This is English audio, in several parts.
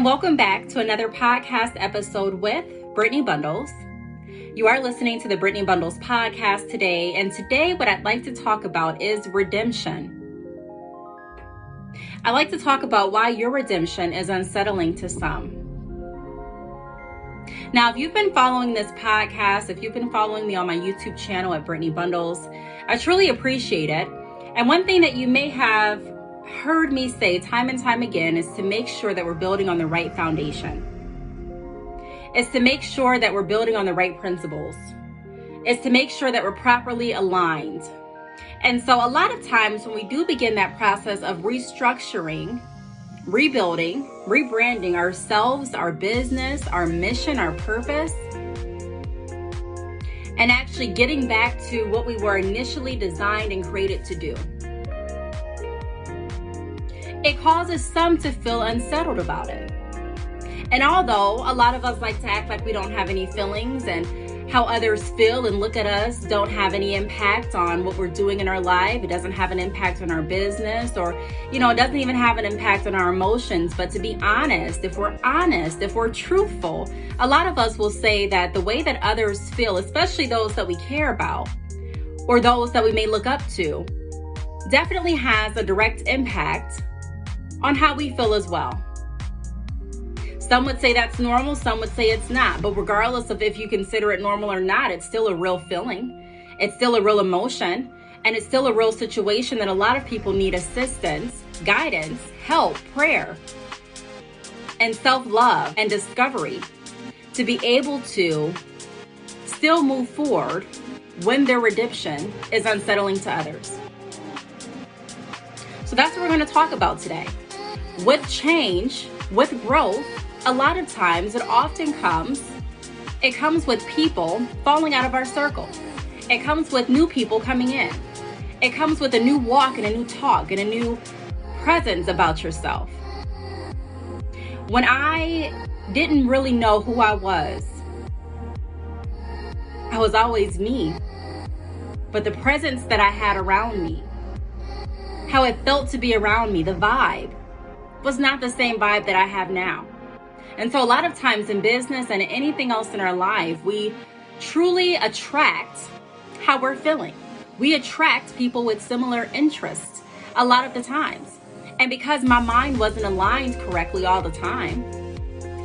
and welcome back to another podcast episode with Brittney Bundles. You are listening to the Brittney Bundles podcast today, and today what I'd like to talk about is redemption. I'd like to talk about why your redemption is unsettling to some. Now, if you've been following this podcast, if you've been following me on my YouTube channel at Brittney Bundles, I truly appreciate it. And one thing that you may have heard me say time and time again is to make sure that we're building on the right foundation. It's to make sure that we're building on the right principles. It's to make sure that we're properly aligned. And so a lot of times when we do begin that process of restructuring, rebuilding, rebranding ourselves, our business, our mission, our purpose, and actually getting back to what we were initially designed and created to do, it causes some to feel unsettled about it. And although a lot of us like to act like we don't have any feelings and how others feel and look at us don't have any impact on what we're doing in our life, it doesn't have an impact on our business, or, it doesn't even have an impact on our emotions. But to be honest, if we're truthful, a lot of us will say that the way that others feel, especially those that we care about or those that we may look up to, definitely has a direct impact on how we feel as well. Some would say that's normal, some would say it's not. But regardless of if you consider it normal or not, it's still a real feeling. It's still a real emotion. And it's still a real situation that a lot of people need assistance, guidance, help, prayer, and self-love and discovery to be able to still move forward when their redemption is unsettling to others. So that's what we're going to talk about today. With change, with growth, a lot of times it comes with people falling out of our circle. It comes with new people coming in. It comes with a new walk and a new talk and a new presence about yourself. When I didn't really know who I was always me. But the presence that I had around me, how it felt to be around me, the vibe, was not the same vibe that I have now. And so a lot of times in business and anything else in our life, we truly attract how we're feeling. We attract people with similar interests a lot of the times. And because my mind wasn't aligned correctly all the time,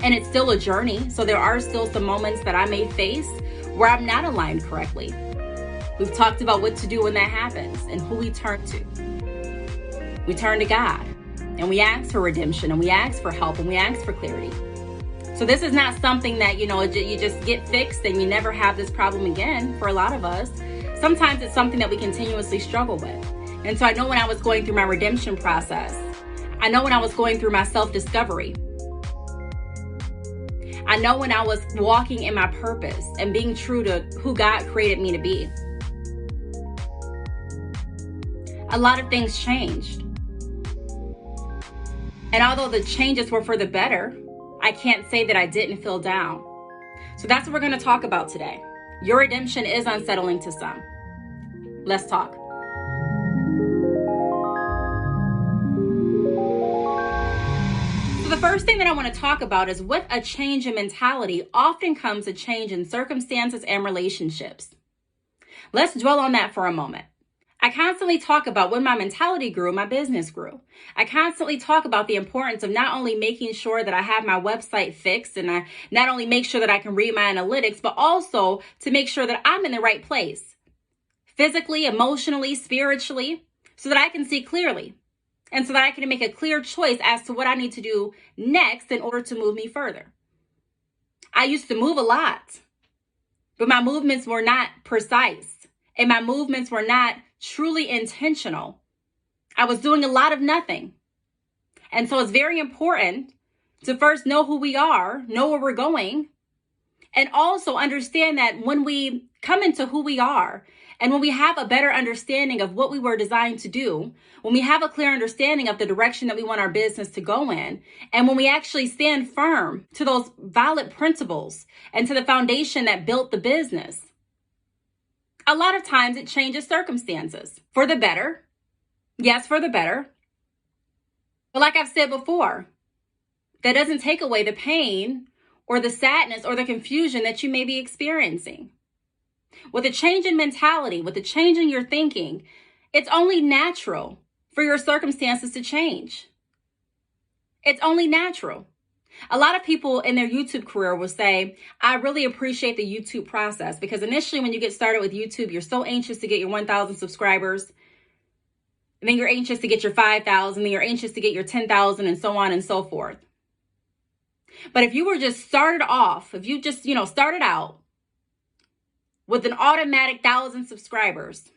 and it's still a journey, so there are still some moments that I may face where I'm not aligned correctly. We've talked about what to do when that happens and who we turn to. We turn to God. And we ask for redemption, and we ask for help, and we ask for clarity. So this is not something that, you just get fixed and you never have this problem again for a lot of us. Sometimes it's something that we continuously struggle with. And so I know when I was going through my redemption process, I know when I was going through my self-discovery, I know when I was walking in my purpose and being true to who God created me to be. A lot of things changed. And although the changes were for the better, I can't say that I didn't feel down. So that's what we're going to talk about today. Your redemption is unsettling to some. Let's talk. So the first thing that I want to talk about is with a change in mentality often comes a change in circumstances and relationships. Let's dwell on that for a moment. I constantly talk about when my mentality grew, my business grew. I constantly talk about the importance of not only making sure that I have my website fixed and I not only make sure that I can read my analytics, but also to make sure that I'm in the right place, physically, emotionally, spiritually, so that I can see clearly and so that I can make a clear choice as to what I need to do next in order to move me further. I used to move a lot, but my movements were not precise and my movements were not truly intentional. I was doing a lot of nothing. And so it's very important to first know who we are, know where we're going, and also understand that when we come into who we are and when we have a better understanding of what we were designed to do, when we have a clear understanding of the direction that we want our business to go in, and when we actually stand firm to those valid principles and to the foundation that built the business, a lot of times it changes circumstances for the better. Yes, for the better. But like I've said before, that doesn't take away the pain or the sadness or the confusion that you may be experiencing. With a change in mentality, with a change in your thinking, it's only natural for your circumstances to change. It's only natural. A lot of people in their YouTube career will say, I really appreciate the YouTube process, because initially when you get started with YouTube, you're so anxious to get your 1,000 subscribers. And then you're anxious to get your 5,000, then you're anxious to get your 10,000, and so on and so forth. But if you were just started off, if you just, started out with an automatic 1,000 subscribers,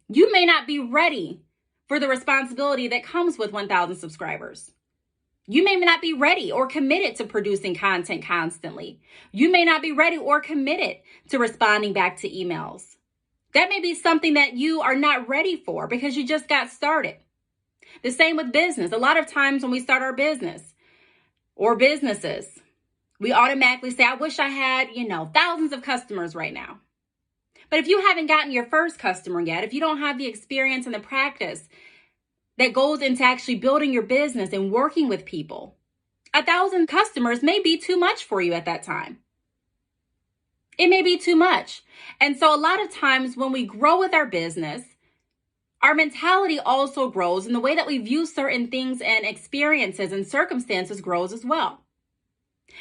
you may not be ready for the responsibility that comes with 1,000 subscribers. You may not be ready or committed to producing content constantly. You may not be ready or committed to responding back to emails. That may be something that you are not ready for because you just got started. The same with business. A lot of times when we start our business or businesses, we automatically say, I wish I had, thousands of customers right now. But if you haven't gotten your first customer yet, if you don't have the experience and the practice that goes into actually building your business and working with people, 1,000 customers may be too much for you at that time. It may be too much. And so a lot of times when we grow with our business, our mentality also grows, and the way that we view certain things and experiences and circumstances grows as well.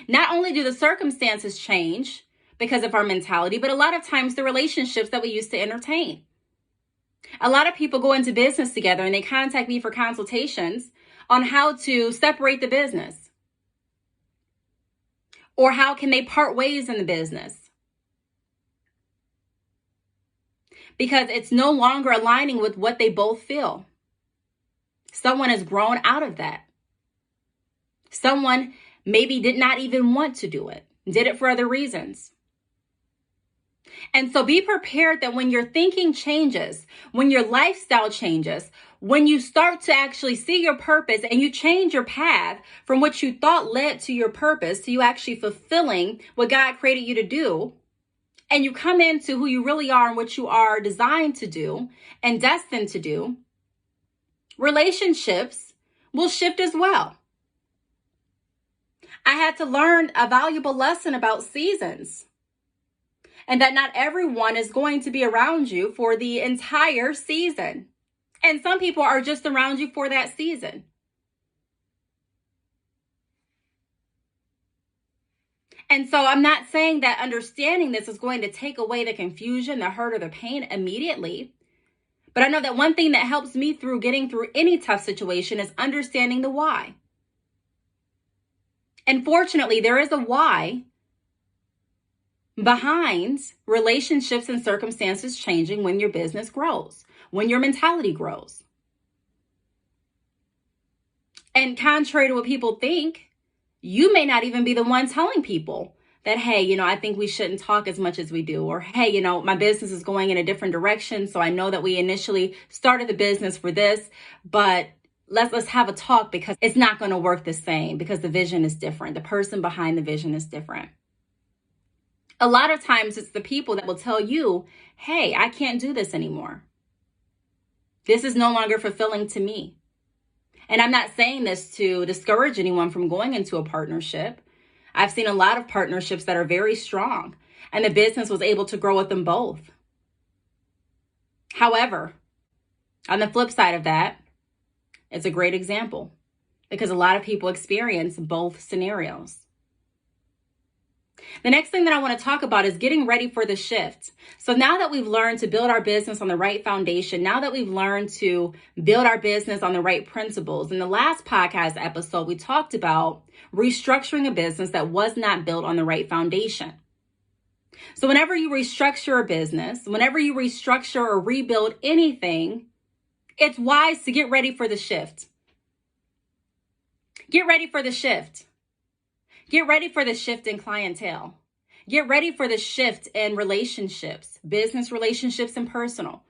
Not only do the circumstances change because of our mentality, but a lot of times the relationships that we used to entertain. A lot of people go into business together and they contact me for consultations on how to separate the business, or how can they part ways in the business, because it's no longer aligning with what they both feel. Someone has grown out of that. Someone maybe did not even want to do it, did it for other reasons. And so be prepared that when your thinking changes, when your lifestyle changes, when you start to actually see your purpose and you change your path from what you thought led to your purpose to you actually fulfilling what God created you to do, and you come into who you really are and what you are designed to do and destined to do, relationships will shift as well. I had to learn a valuable lesson about seasons, and that not everyone is going to be around you for the entire season. And some people are just around you for that season. And so I'm not saying that understanding this is going to take away the confusion, the hurt, or the pain immediately. But I know that one thing that helps me through getting through any tough situation is understanding the why. And fortunately, there is a why behind relationships and circumstances changing when your business grows, when your mentality grows. And contrary to what people think, you may not even be the one telling people that, hey, I think we shouldn't talk as much as we do. Or, hey, my business is going in a different direction. So I know that we initially started the business for this, but let's have a talk because it's not going to work the same because the vision is different. The person behind the vision is different. A lot of times it's the people that will tell you, hey, I can't do this anymore. This is no longer fulfilling to me. And I'm not saying this to discourage anyone from going into a partnership. I've seen a lot of partnerships that are very strong, and the business was able to grow with them both. However, on the flip side of that, it's a great example because a lot of people experience both scenarios. The next thing that I want to talk about is getting ready for the shift. So now that we've learned to build our business on the right foundation, now that we've learned to build our business on the right principles, in the last podcast episode, we talked about restructuring a business that was not built on the right foundation. So whenever you restructure a business, whenever you restructure or rebuild anything, it's wise to get ready for the shift. Get ready for the shift. Get ready for the shift in clientele. Get ready for the shift in relationships, business relationships and personal.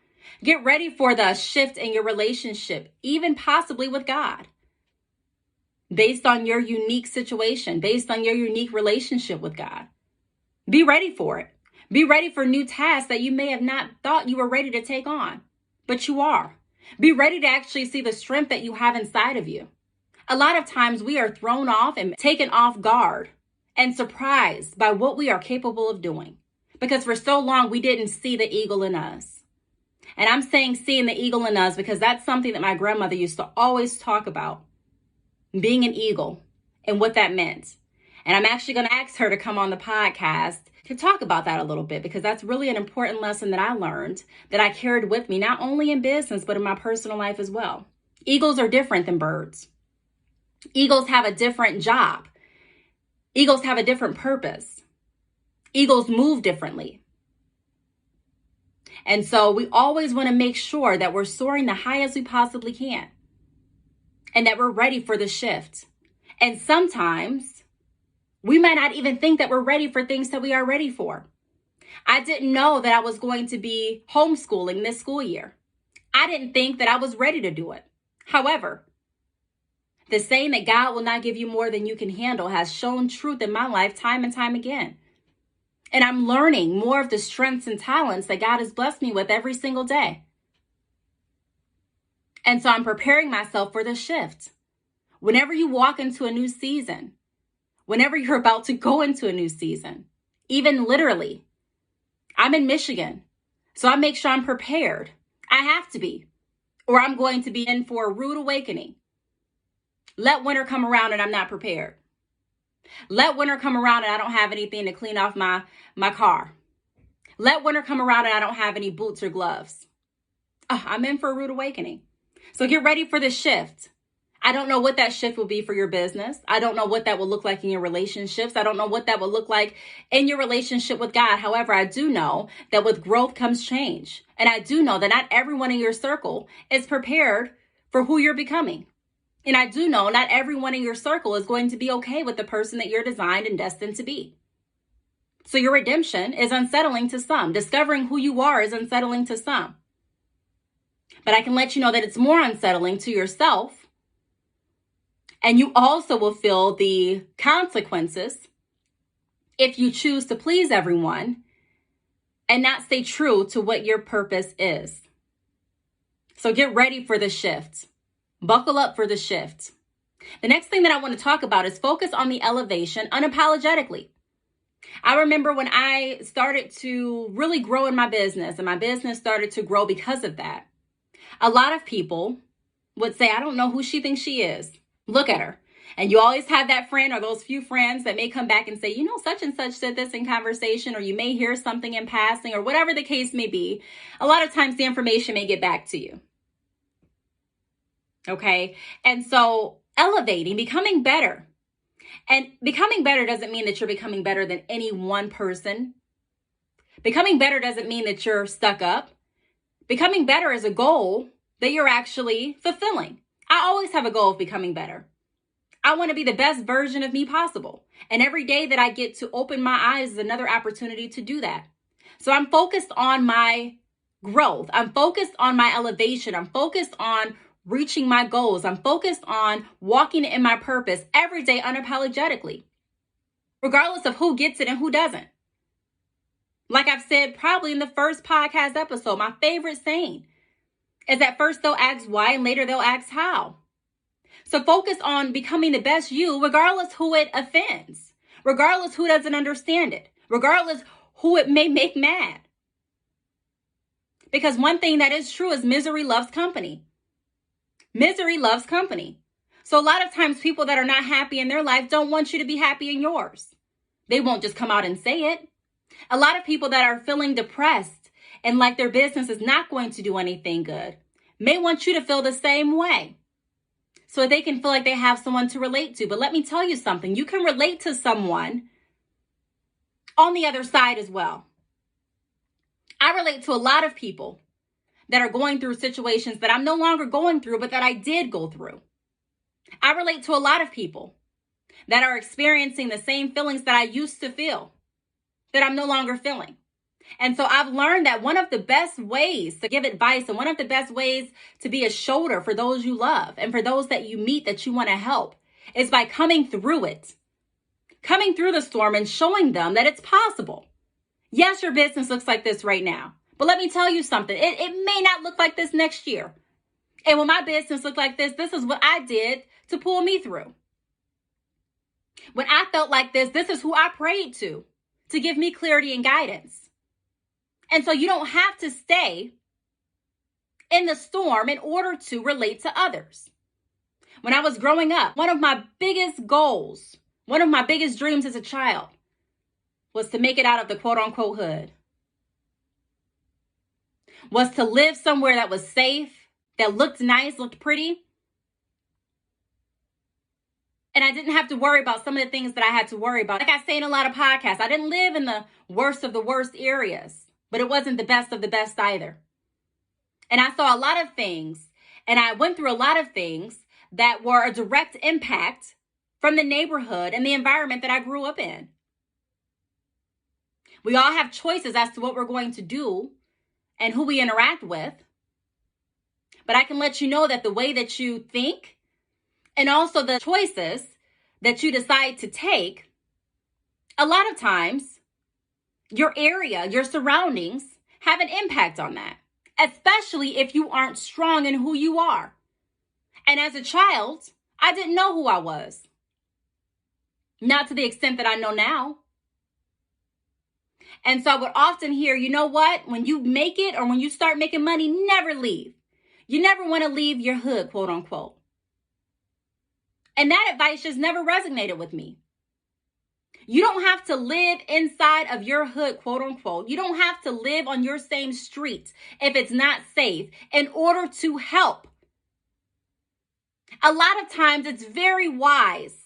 Get ready for the shift in your relationship, even possibly with God, based on your unique situation, based on your unique relationship with God. Be ready for it. Be ready for new tasks that you may have not thought you were ready to take on, but you are. Be ready to actually see the strength that you have inside of you. A lot of times we are thrown off and taken off guard and surprised by what we are capable of doing, because for so long we didn't see the eagle in us. And I'm saying seeing the eagle in us because that's something that my grandmother used to always talk about, being an eagle and what that meant. And I'm actually going to ask her to come on the podcast to talk about that a little bit, because that's really an important lesson that I learned that I carried with me, not only in business, but in my personal life as well. Eagles are different than birds. Eagles have a different job. Eagles have a different purpose. Eagles move differently. And so we always want to make sure that we're soaring the highest we possibly can and that we're ready for the shift. And sometimes we might not even think that we're ready for things that we are ready for. I didn't know that I was going to be homeschooling this school year. I didn't think that I was ready to do it. However, the saying that God will not give you more than you can handle has shown truth in my life time and time again. And I'm learning more of the strengths and talents that God has blessed me with every single day. And so I'm preparing myself for the shift. Whenever you walk into a new season, whenever you're about to go into a new season, even literally, I'm in Michigan, so I make sure I'm prepared. I have to be, or I'm going to be in for a rude awakening. Let winter come around and I'm not prepared. Let winter come around and I don't have anything to clean off my car. Let winter come around and I don't have any boots or gloves. I'm in for a rude awakening. So get ready for the shift. I don't know what that shift will be for your business. I don't know what that will look like in your relationships. I don't know what that will look like in your relationship with God. However, I do know that with growth comes change. And I do know that not everyone in your circle is prepared for who you're becoming. And I do know not everyone in your circle is going to be okay with the person that you're designed and destined to be. So your redemption is unsettling to some. Discovering who you are is unsettling to some. But I can let you know that it's more unsettling to yourself. And you also will feel the consequences if you choose to please everyone and not stay true to what your purpose is. So get ready for the shift. Buckle up for the shift. The next thing that I want to talk about is focus on the elevation unapologetically. I remember when I started to really grow in my business, and my business started to grow because of that. A lot of people would say, I don't know who she thinks she is. Look at her. And you always have that friend or those few friends that may come back and say, you know, such and such said this in conversation, or you may hear something in passing, or whatever the case may be. A lot of times the information may get back to you. Okay. And so elevating, becoming better. And becoming better doesn't mean that you're becoming better than any one person. Becoming better doesn't mean that you're stuck up. Becoming better is a goal that you're actually fulfilling. I always have a goal of becoming better. I want to be the best version of me possible. And every day that I get to open my eyes is another opportunity to do that. So I'm focused on my growth. I'm focused on my elevation. I'm focused on reaching my goals. I'm focused on walking in my purpose every day unapologetically, regardless of who gets it and who doesn't. Like I've said probably in the first podcast episode, my favorite saying is that first they'll ask why and later they'll ask how. So focus on becoming the best you, regardless who it offends, regardless who doesn't understand it, regardless who it may make mad. Because one thing that is true is misery loves company. Misery loves company. So a lot of times people that are not happy in their life don't want you to be happy in yours. They won't just come out and say it. A lot of people that are feeling depressed and like their business is not going to do anything good may want you to feel the same way so they can feel like they have someone to relate to. But let me tell you something. You can relate to someone on the other side as well. I relate to a lot of people that are going through situations that I'm no longer going through, but that I did go through. I relate to a lot of people that are experiencing the same feelings that I used to feel, that I'm no longer feeling. And so I've learned that one of the best ways to give advice and one of the best ways to be a shoulder for those you love and for those that you meet that you want to help is by coming through it, coming through the storm and showing them that it's possible. Yes, your business looks like this right now. But let me tell you something. It may not look like this next year. And when my business looked like this is what I did to pull me through. When I felt like this is who I prayed to give me clarity and guidance. And so you don't have to stay in the storm in order to relate to others. When I was growing up, one of my biggest goals, one of my biggest dreams as a child was to make it out of the quote unquote hood. Was to live somewhere that was safe, that looked nice, looked pretty. And I didn't have to worry about some of the things that I had to worry about. Like I say in a lot of podcasts, I didn't live in the worst of the worst areas, but it wasn't the best of the best either. And I saw a lot of things, and I went through a lot of things that were a direct impact from the neighborhood and the environment that I grew up in. We all have choices as to what we're going to do and who we interact with. But I can let you know that the way that you think and also the choices that you decide to take, a lot of times your area, your surroundings have an impact on that, especially if you aren't strong in who you are. And as a child, I didn't know who I was. Not to the extent that I know now. And so I would often hear, you know what? When you make it or when you start making money, never leave. You never want to leave your hood, quote unquote. And that advice just never resonated with me. You don't have to live inside of your hood, quote unquote. You don't have to live on your same street if it's not safe in order to help. A lot of times it's very wise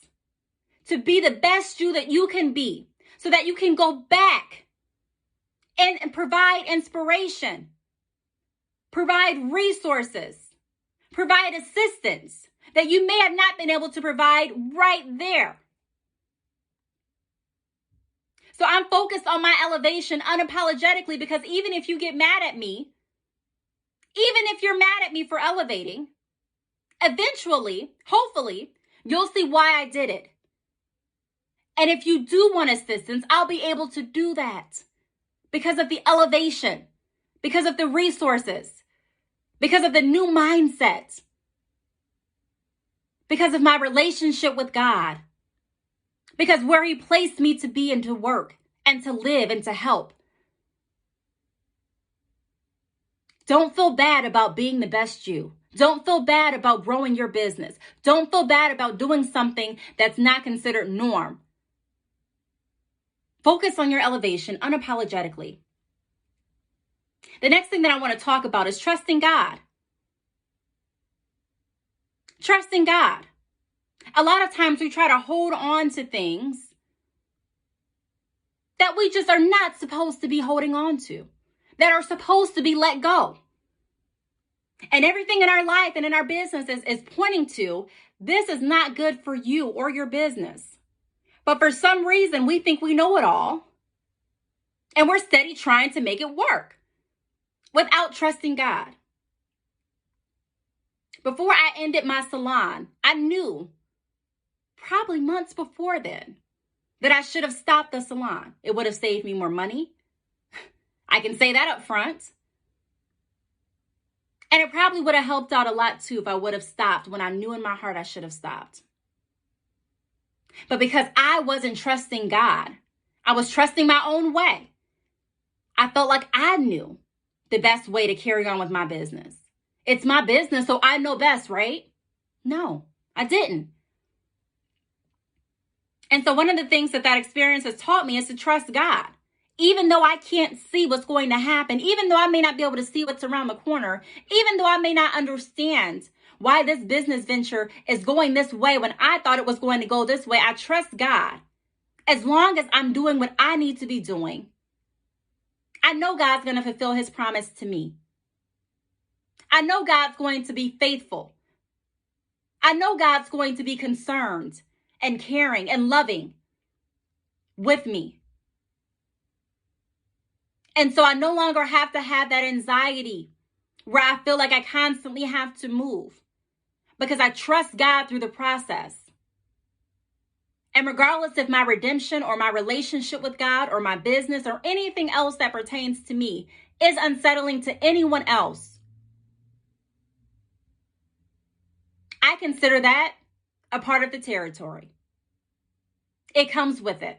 to be the best you that you can be so that you can go back and provide inspiration, provide resources, provide assistance that you may have not been able to provide right there. So I'm focused on my elevation unapologetically, because even if you get mad at me, even if you're mad at me for elevating, eventually, hopefully, you'll see why I did it. And if you do want assistance, I'll be able to do that because of the elevation, because of the resources, because of the new mindset, because of my relationship with God, because where He placed me to be and to work and to live and to help. Don't feel bad about being the best you. Don't feel bad about growing your business. Don't feel bad about doing something that's not considered norm. Focus on your elevation unapologetically. The next thing that I want to talk about is trusting God. Trusting God. A lot of times we try to hold on to things that we just are not supposed to be holding on to, that are supposed to be let go. And everything in our life and in our business is pointing to, this is not good for you or your business. But for some reason, we think we know it all. And we're steady trying to make it work without trusting God. Before I ended my salon, I knew probably months before then that I should have stopped the salon. It would have saved me more money. I can say that up front. And it probably would have helped out a lot too if I would have stopped when I knew in my heart I should have stopped. But because I wasn't trusting God, I was trusting my own way. I felt like I knew the best way to carry on with my business. It's my business, so I know best, right? No, I didn't. And so one of the things that experience has taught me is to trust God. Even though I can't see what's going to happen, even though I may not be able to see what's around the corner, even though I may not understand why this business venture is going this way when I thought it was going to go this way, I trust God. As long as I'm doing what I need to be doing, I know God's going to fulfill His promise to me. I know God's going to be faithful. I know God's going to be concerned and caring and loving with me. And so I no longer have to have that anxiety where I feel like I constantly have to move, because I trust God through the process. And regardless if my redemption or my relationship with God or my business or anything else that pertains to me is unsettling to anyone else, I consider that a part of the territory. It comes with it.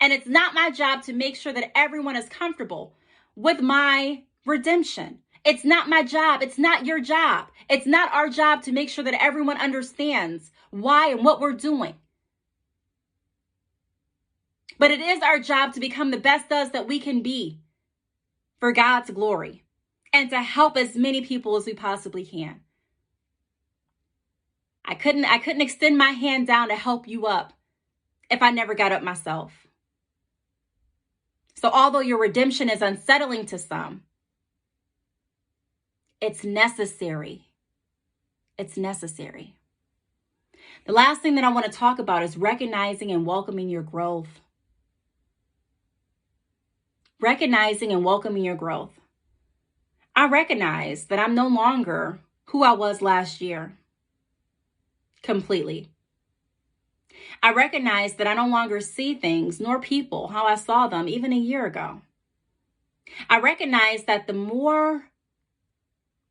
And it's not my job to make sure that everyone is comfortable with my redemption. It's not my job. It's not your job. It's not our job to make sure that everyone understands why and what we're doing. But it is our job to become the best us that we can be for God's glory and to help as many people as we possibly can. I couldn't extend my hand down to help you up if I never got up myself. So although your redemption is unsettling to some, it's necessary. It's necessary. The last thing that I want to talk about is recognizing and welcoming your growth. Recognizing and welcoming your growth. I recognize that I'm no longer who I was last year. Completely. I recognize that I no longer see things nor people how I saw them even a year ago. I recognize that the more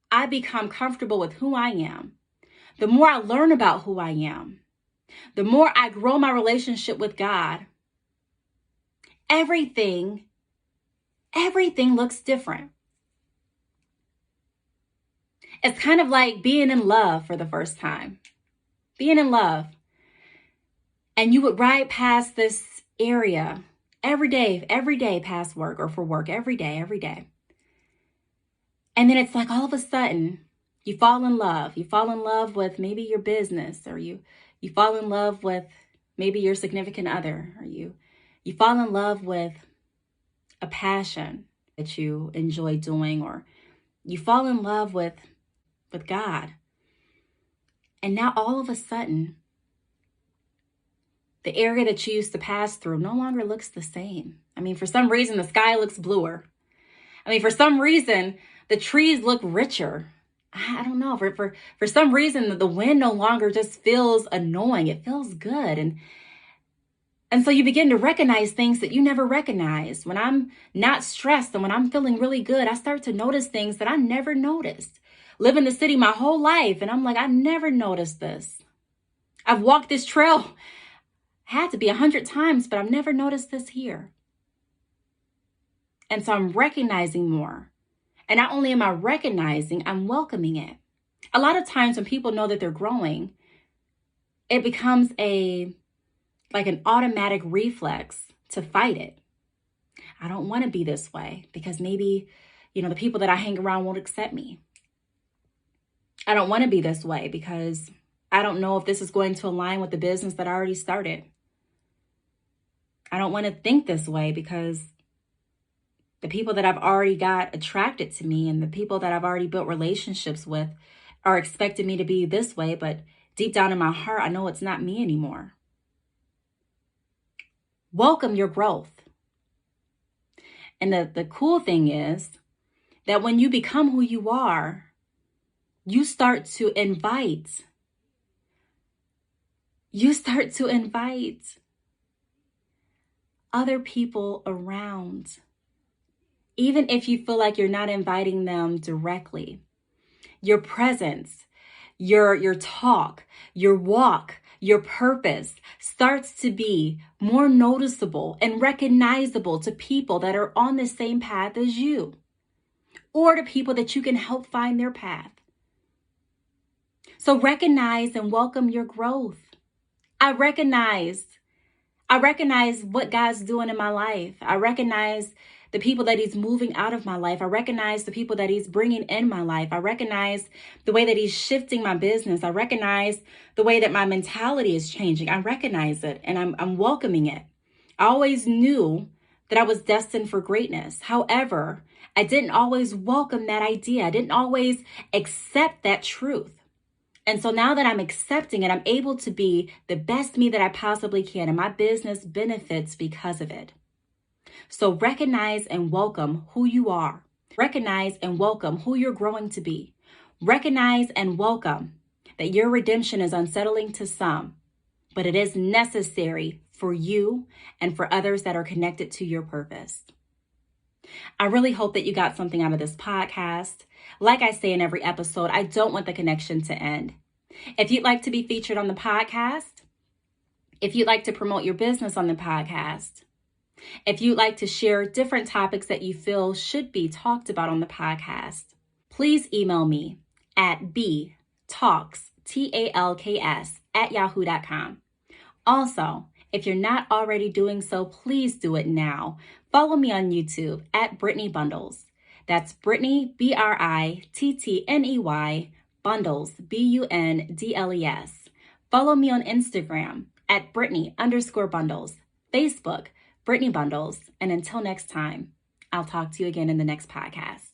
I become comfortable with who I am, the more I learn about who I am, the more I grow my relationship with God, everything looks different. It's kind of like being in love for the first time. Being in love. And you would ride past this area every day past work or for work, every day. And then it's like all of a sudden you fall in love. You fall in love with maybe your business, or you fall in love with maybe your significant other, or you fall in love with a passion that you enjoy doing, or you fall in love with God. And now all of a sudden, the area that you used to pass through no longer looks the same. I mean, for some reason, the sky looks bluer. I mean, for some reason, the trees look richer. I don't know. For some reason, the wind no longer just feels annoying. It feels good. And so you begin to recognize things that you never recognized. When I'm not stressed and when I'm feeling really good, I start to notice things that I never noticed. Live in the city my whole life, and I'm like, I never noticed this. I've walked this trail, had to be 100 times, but I've never noticed this here. And so I'm recognizing more. And not only am I recognizing, I'm welcoming it. A lot of times when people know that they're growing, it becomes like an automatic reflex to fight it. I don't want to be this way because maybe, the people that I hang around won't accept me. I don't want to be this way because I don't know if this is going to align with the business that I already started. I don't want to think this way because the people that I've already got attracted to me and the people that I've already built relationships with are expecting me to be this way, but deep down in my heart, I know it's not me anymore. Welcome your growth. And the cool thing is that when you become who you are, you start to invite other people around. Even if you feel like you're not inviting them directly, your presence, your talk, your walk, your purpose starts to be more noticeable and recognizable to people that are on the same path as you, or to people that you can help find their path. So recognize and welcome your growth. I recognize what God's doing in my life. I recognize the people that he's moving out of my life. I recognize the people that he's bringing in my life. I recognize the way that he's shifting my business. I recognize the way that my mentality is changing. I recognize it and I'm welcoming it. I always knew that I was destined for greatness. However, I didn't always welcome that idea. I didn't always accept that truth. And so now that I'm accepting it, I'm able to be the best me that I possibly can. And my business benefits because of it. So recognize and welcome who you are. Recognize and welcome who you're growing to be. Recognize and welcome that your redemption is unsettling to some, but it is necessary for you and for others that are connected to your purpose. I really hope that you got something out of this podcast. Like I say in every episode, I don't want the connection to end. If you'd like to be featured on the podcast, if you'd like to promote your business on the podcast, if you'd like to share different topics that you feel should be talked about on the podcast, please email me at Btalks, TALKS, @yahoo.com. Also, if you're not already doing so, please do it now. Follow me on YouTube at Brittney Bundles. That's Brittney, BRITTNEY, Bundles, BUNDLES. Follow me on Instagram at Brittney_Bundles, Facebook, Brittney Bundles. And until next time, I'll talk to you again in the next podcast.